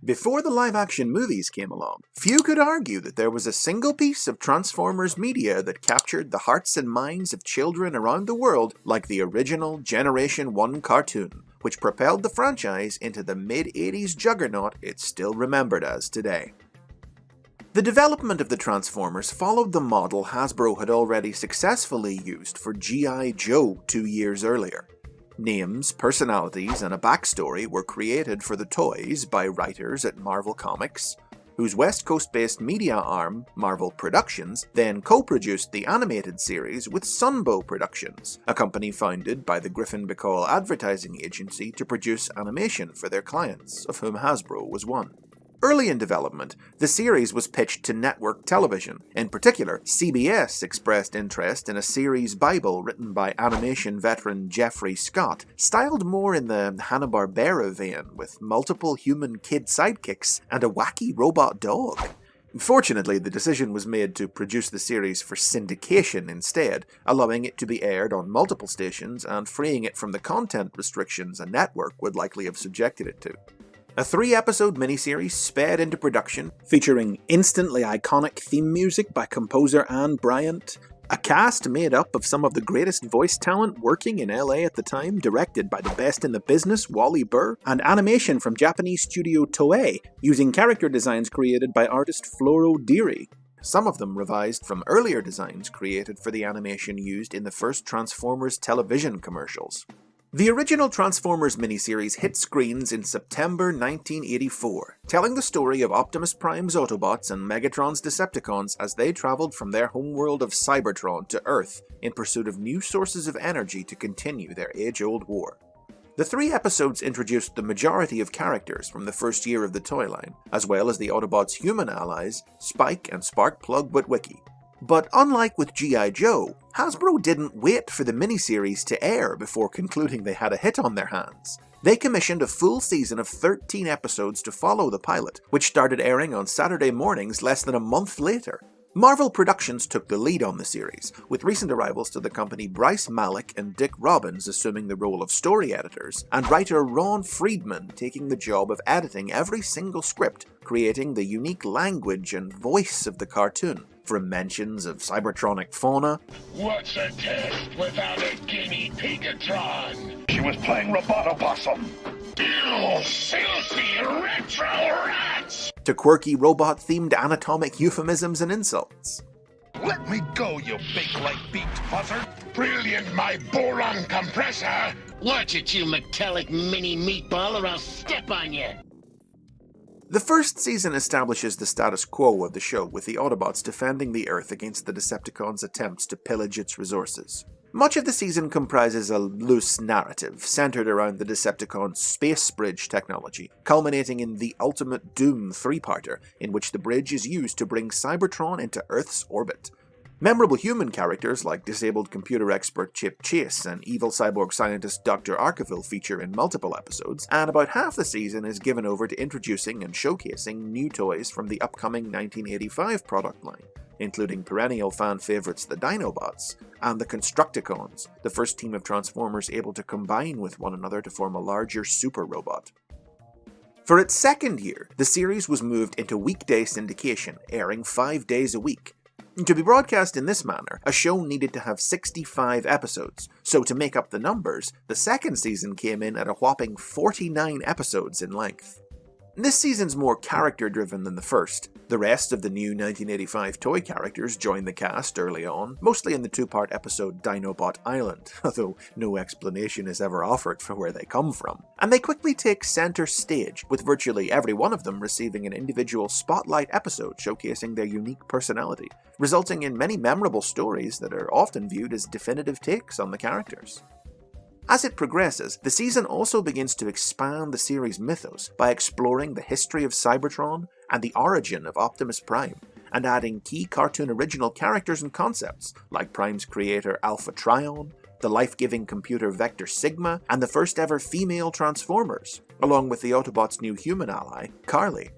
Before the live-action movies came along, few could argue that there was a single piece of Transformers media that captured the hearts and minds of children around the world like the original Generation 1 cartoon, which propelled the franchise into the mid-80s juggernaut it's still remembered as today. The development of the Transformers followed the model Hasbro had already successfully used for G.I. Joe 2 years earlier. Names, personalities, and a backstory were created for the toys by writers at Marvel Comics, whose West Coast-based media arm, Marvel Productions, then co-produced the animated series with Sunbow Productions, a company founded by the Griffin Bacall advertising agency to produce animation for their clients, of whom Hasbro was one. Early in development, the series was pitched to network television. In particular, CBS expressed interest in a series bible written by animation veteran Jeffrey Scott, styled more in the Hanna-Barbera vein, with multiple human kid sidekicks and a wacky robot dog. Fortunately, the decision was made to produce the series for syndication instead, allowing it to be aired on multiple stations and freeing it from the content restrictions a network would likely have subjected it to. A 3-episode miniseries sped into production, featuring instantly iconic theme music by composer Anne Bryant, a cast made up of some of the greatest voice talent working in LA at the time, directed by the best in the business, Wally Burr, and animation from Japanese studio Toei, using character designs created by artist Floro Deary. Some of them revised from earlier designs created for the animation used in the first Transformers television commercials. The original Transformers miniseries hit screens in September 1984, telling the story of Optimus Prime's Autobots and Megatron's Decepticons as they traveled from their homeworld of Cybertron to Earth in pursuit of new sources of energy to continue their age-old war. The 3 episodes introduced the majority of characters from the first year of the toy line, as well as the Autobots' human allies, Spike and Sparkplug Witwicky. But unlike with G.I. Joe, Hasbro didn't wait for the miniseries to air before concluding they had a hit on their hands. They commissioned a full season of 13 episodes to follow the pilot, which started airing on Saturday mornings less than a month later. Marvel Productions took the lead on the series, with recent arrivals to the company Bryce Malek and Dick Robbins assuming the role of story editors, and writer Ron Friedman taking the job of editing every single script, creating the unique language and voice of the cartoon, from mentions of Cybertronic fauna. What's a test without a guinea pigatron? She was playing Robotopossum. You filthy retro rats! To quirky robot-themed anatomic euphemisms and insults. Let me go, you big light-beaked fuzzer! Brilliant, my boron compressor! Watch it, you metallic mini meatball, or I'll step on you! The first season establishes the status quo of the show, with the Autobots defending the Earth against the Decepticons' attempts to pillage its resources. Much of the season comprises a loose narrative, centered around the Decepticons' space bridge technology, culminating in the Ultimate Doom 3-parter, in which the bridge is used to bring Cybertron into Earth's orbit. Memorable human characters like disabled computer expert Chip Chase and evil cyborg scientist Dr. Arkeville feature in multiple episodes, and about half the season is given over to introducing and showcasing new toys from the upcoming 1985 product line, including perennial fan favorites the Dinobots and the Constructicons, the first team of Transformers able to combine with one another to form a larger super robot. For its second year, the series was moved into weekday syndication, airing 5 days a week. To be broadcast in this manner, a show needed to have 65 episodes, so to make up the numbers, the second season came in at a whopping 49 episodes in length. This season's more character-driven than the first. The rest of the new 1985 toy characters joined the cast early on, mostly in the 2-part episode Dinobot Island, although no explanation is ever offered for where they come from. And they quickly take center stage, with virtually every one of them receiving an individual spotlight episode showcasing their unique personality, resulting in many memorable stories that are often viewed as definitive takes on the characters. As it progresses, the season also begins to expand the series' mythos by exploring the history of Cybertron and the origin of Optimus Prime, and adding key cartoon original characters and concepts like Prime's creator Alpha Trion, the life-giving computer Vector Sigma, and the first ever female Transformers, along with the Autobots' new human ally, Carly.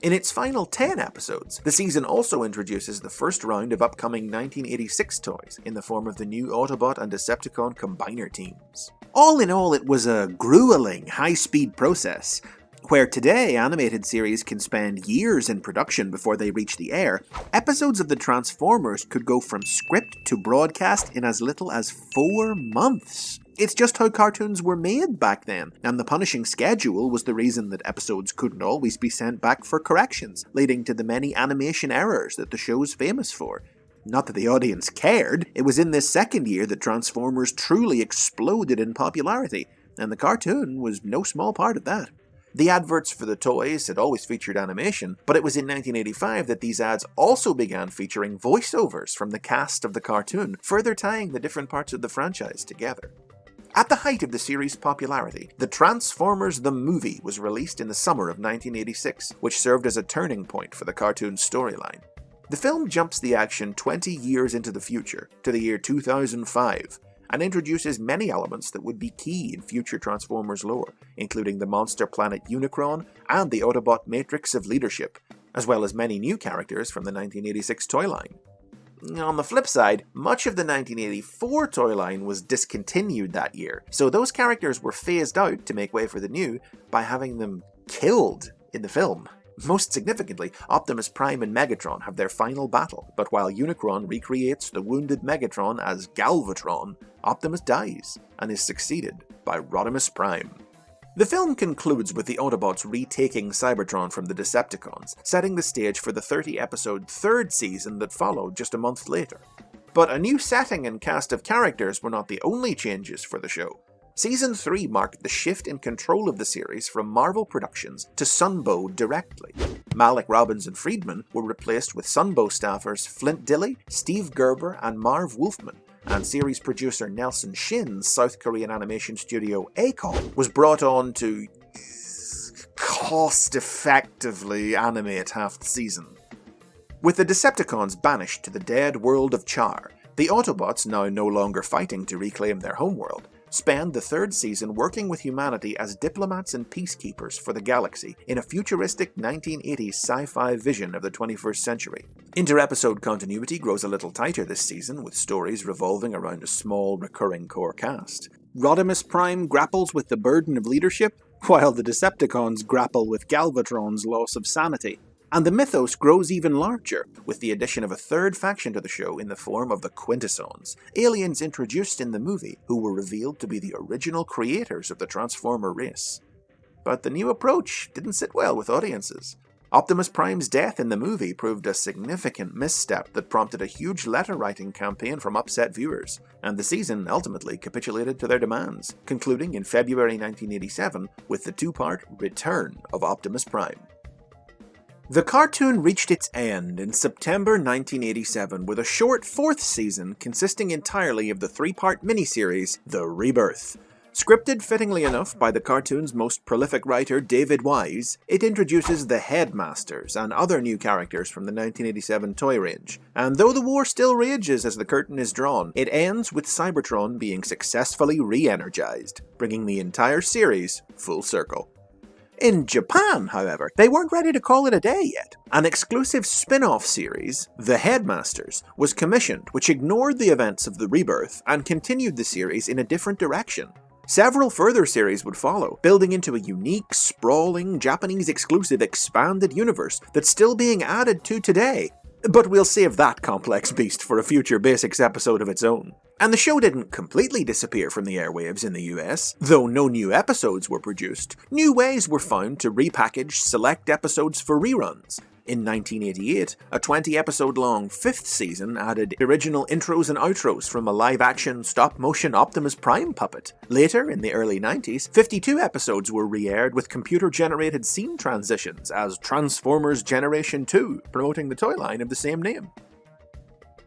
In its final 10 episodes, the season also introduces the first round of upcoming 1986 toys in the form of the new Autobot and Decepticon combiner teams. All in all, it was a grueling, high-speed process. Where today animated series can spend years in production before they reach the air, episodes of the Transformers could go from script to broadcast in as little as 4 months. It's just how cartoons were made back then, and the punishing schedule was the reason that episodes couldn't always be sent back for corrections, leading to the many animation errors that the show's famous for. Not that the audience cared, it was in this second year that Transformers truly exploded in popularity, and the cartoon was no small part of that. The adverts for the toys had always featured animation, but it was in 1985 that these ads also began featuring voiceovers from the cast of the cartoon, further tying the different parts of the franchise together. At the height of the series' popularity, the Transformers the Movie was released in the summer of 1986, which served as a turning point for the cartoon's storyline. The film jumps the action 20 years into the future, to the year 2005, and introduces many elements that would be key in future Transformers lore, including the monster planet Unicron and the Autobot Matrix of Leadership, as well as many new characters from the 1986 toy line. On the flip side, much of the 1984 toy line was discontinued that year, so those characters were phased out to make way for the new by having them killed in the film. Most significantly, Optimus Prime and Megatron have their final battle, but while Unicron recreates the wounded Megatron as Galvatron, Optimus dies and is succeeded by Rodimus Prime. The film concludes with the Autobots retaking Cybertron from the Decepticons, setting the stage for the 30-episode third season that followed just a month later. But a new setting and cast of characters were not the only changes for the show. Season 3 marked the shift in control of the series from Marvel Productions to Sunbow directly. Malik Robbins and Friedman were replaced with Sunbow staffers Flint Dilley, Steve Gerber, and Marv Wolfman, and series producer Nelson Shin's South Korean animation studio ACOM was brought on to cost-effectively animate half the season. With the Decepticons banished to the dead world of Char, the Autobots, now no longer fighting to reclaim their homeworld, spend the third season working with humanity as diplomats and peacekeepers for the galaxy in a futuristic 1980s sci-fi vision of the 21st century. Inter-episode continuity grows a little tighter this season, with stories revolving around a small, recurring core cast. Rodimus Prime grapples with the burden of leadership, while the Decepticons grapple with Galvatron's loss of sanity. And the mythos grows even larger, with the addition of a third faction to the show in the form of the Quintessons, aliens introduced in the movie who were revealed to be the original creators of the Transformer race. But the new approach didn't sit well with audiences. Optimus Prime's death in the movie proved a significant misstep that prompted a huge letter-writing campaign from upset viewers, and the season ultimately capitulated to their demands, concluding in February 1987 with the two-part Return of Optimus Prime. The cartoon reached its end in September 1987 with a short fourth season consisting entirely of the three-part miniseries, The Rebirth. Scripted fittingly enough by the cartoon's most prolific writer David Wise, it introduces the Headmasters and other new characters from the 1987 toy range. And though the war still rages as the curtain is drawn, it ends with Cybertron being successfully re-energized, bringing the entire series full circle. In Japan, however, they weren't ready to call it a day yet. An exclusive spin-off series, The Headmasters, was commissioned, which ignored the events of The Rebirth and continued the series in a different direction. Several further series would follow, building into a unique, sprawling, Japanese-exclusive expanded universe that's still being added to today. But we'll save that complex beast for a future Basics episode of its own. And the show didn't completely disappear from the airwaves in the US. Though no new episodes were produced, new ways were found to repackage select episodes for reruns. In 1988, a 20-episode-long fifth season added original intros and outros from a live-action, stop-motion Optimus Prime puppet. Later, in the early 90s, 52 episodes were re-aired with computer-generated scene transitions as Transformers Generation 2, promoting the toy line of the same name.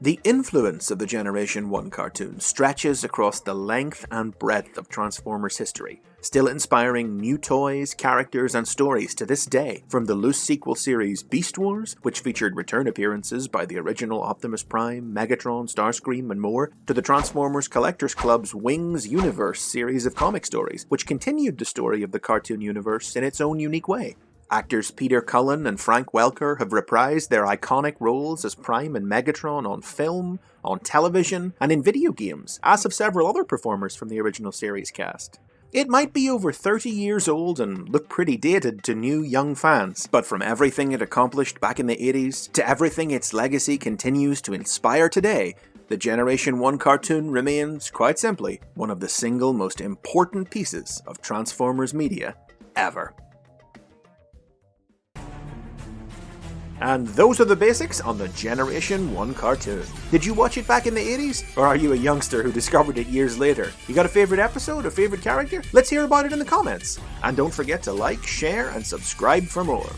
The influence of the Generation 1 cartoon stretches across the length and breadth of Transformers history, still inspiring new toys, characters, and stories to this day, from the loose sequel series Beast Wars, which featured return appearances by the original Optimus Prime, Megatron, Starscream, and more, to the Transformers Collectors Club's Wings Universe series of comic stories, which continued the story of the cartoon universe in its own unique way. Actors Peter Cullen and Frank Welker have reprised their iconic roles as Prime and Megatron on film, on television, and in video games, as have several other performers from the original series cast. It might be over 30 years old and look pretty dated to new young fans, but from everything it accomplished back in the 80s to everything its legacy continues to inspire today, the Generation 1 cartoon remains, quite simply, one of the single most important pieces of Transformers media ever. And those are the basics on the Generation 1 cartoon. Did you watch it back in the 80s? Or are you a youngster who discovered it years later? You got a favourite episode, a favourite character? Let's hear about it in the comments. And don't forget to like, share, and subscribe for more.